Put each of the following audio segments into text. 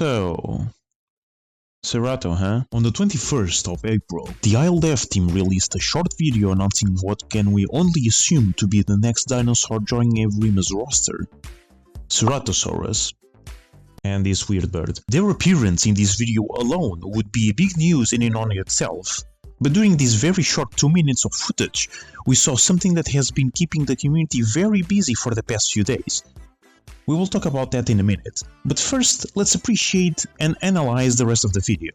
So, Cerato, huh? On the 21st of April, the ILDF team released a short video announcing what can we only assume to be the next dinosaur joining Evrima's roster, Ceratosaurus. And this weird bird. Their appearance in this video alone would be big news in and on itself. But during this very short 2 minutes of footage, we saw something that has been keeping the community very busy for the past few days. We will talk about that in a minute, but first let's appreciate and analyze the rest of the video.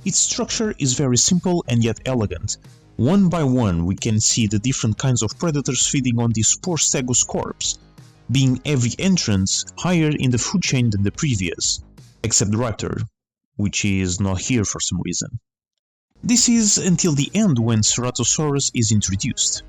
Its structure is very simple and yet elegant. One by one we can see the different kinds of predators feeding on this poor Stego's corpse, being every entrance higher in the food chain than the previous, except the raptor, which is not here for some reason. This is until the end when Ceratosaurus is introduced.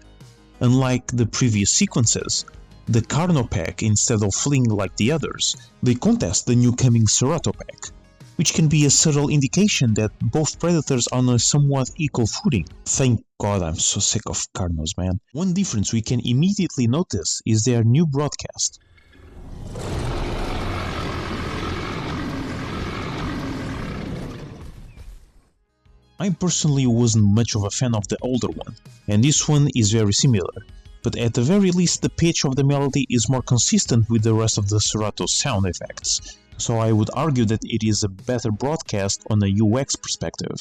Unlike the previous sequences, the Carnopack, instead of fleeing like the others, they contest the new coming Ceratopack, which can be a subtle indication that both predators are on a somewhat equal footing. Thank God, I'm so sick of Carnos, man. One difference we can immediately notice is their new broadcast. I personally wasn't much of a fan of the older one, and this one is very similar. But at the very least the pitch of the melody is more consistent with the rest of the Cerato's sound effects, so I would argue that it is a better broadcast on a UX perspective.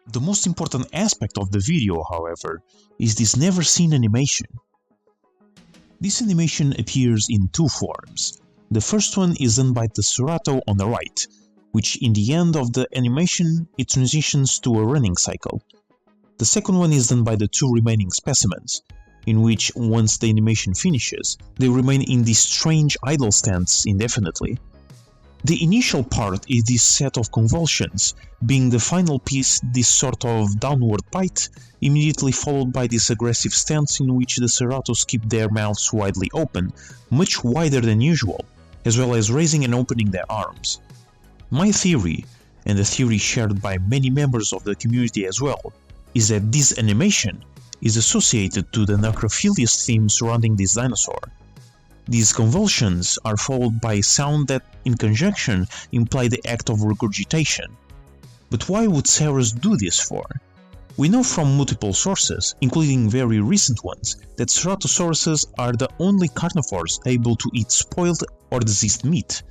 The most important aspect of the video, however, is this never-seen animation. This animation appears in two forms. The first one is done by the Cerato on the right, which in the end of the animation it transitions to a running cycle. The second one is done by the two remaining specimens, in which once the animation finishes, they remain in this strange idle stance indefinitely. The initial part is this set of convulsions, being the final piece this sort of downward bite, immediately followed by this aggressive stance in which the Ceratos keep their mouths widely open, much wider than usual, as well as raising and opening their arms. My theory, and a theory shared by many members of the community as well, is that this animation is associated to the necrophilius theme surrounding this dinosaur. These convulsions are followed by sound that, in conjunction, imply the act of regurgitation. But why would Cerus do this for? We know from multiple sources, including very recent ones, that Ceratosauruses are the only carnivores able to eat spoiled or diseased meat.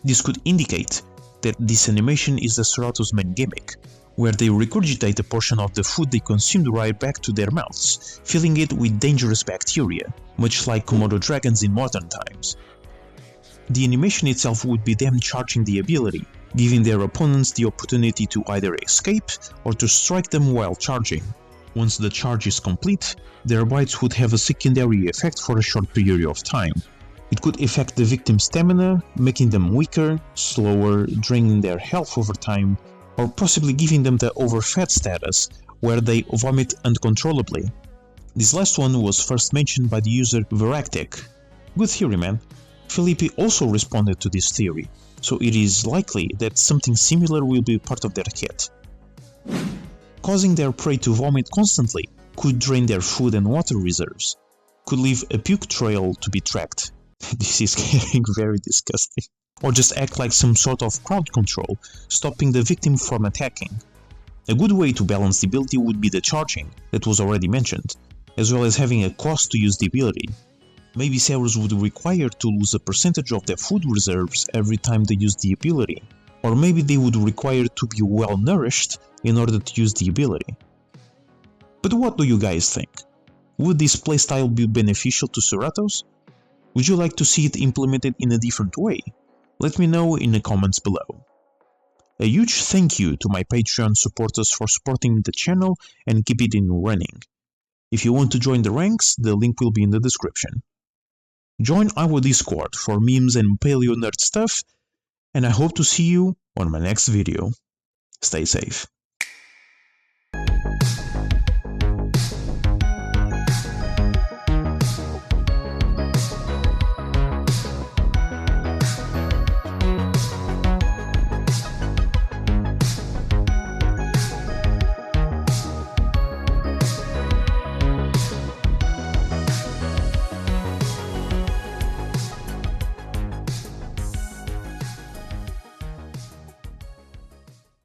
This could indicate that this animation is the Cerato's main gimmick, where they regurgitate a portion of the food they consumed right back to their mouths, filling it with dangerous bacteria, much like Komodo dragons in modern times. The animation itself would be them charging the ability, giving their opponents the opportunity to either escape or to strike them while charging. Once the charge is complete, their bites would have a secondary effect for a short period of time. It could affect the victim's stamina, making them weaker, slower, draining their health over time, or possibly giving them the overfed status, where they vomit uncontrollably. This last one was first mentioned by the user Veractic. Good theory, man. Felipe also responded to this theory, so it is likely that something similar will be part of their kit. Causing their prey to vomit constantly could drain their food and water reserves, could leave a puke trail to be tracked. This is getting very disgusting. Or just act like some sort of crowd control, stopping the victim from attacking. A good way to balance the ability would be the charging, that was already mentioned, as well as having a cost to use the ability. Maybe Cerus would require to lose a percentage of their food reserves every time they use the ability, or maybe they would require to be well nourished in order to use the ability. But what do you guys think? Would this playstyle be beneficial to Ceratos? Would you like to see it implemented in a different way? Let me know in the comments below. A huge thank you to my Patreon supporters for supporting the channel and keep it in running. If you want to join the ranks, the link will be in the description. Join our Discord for memes and paleo nerd stuff, and I hope to see you on my next video. Stay safe.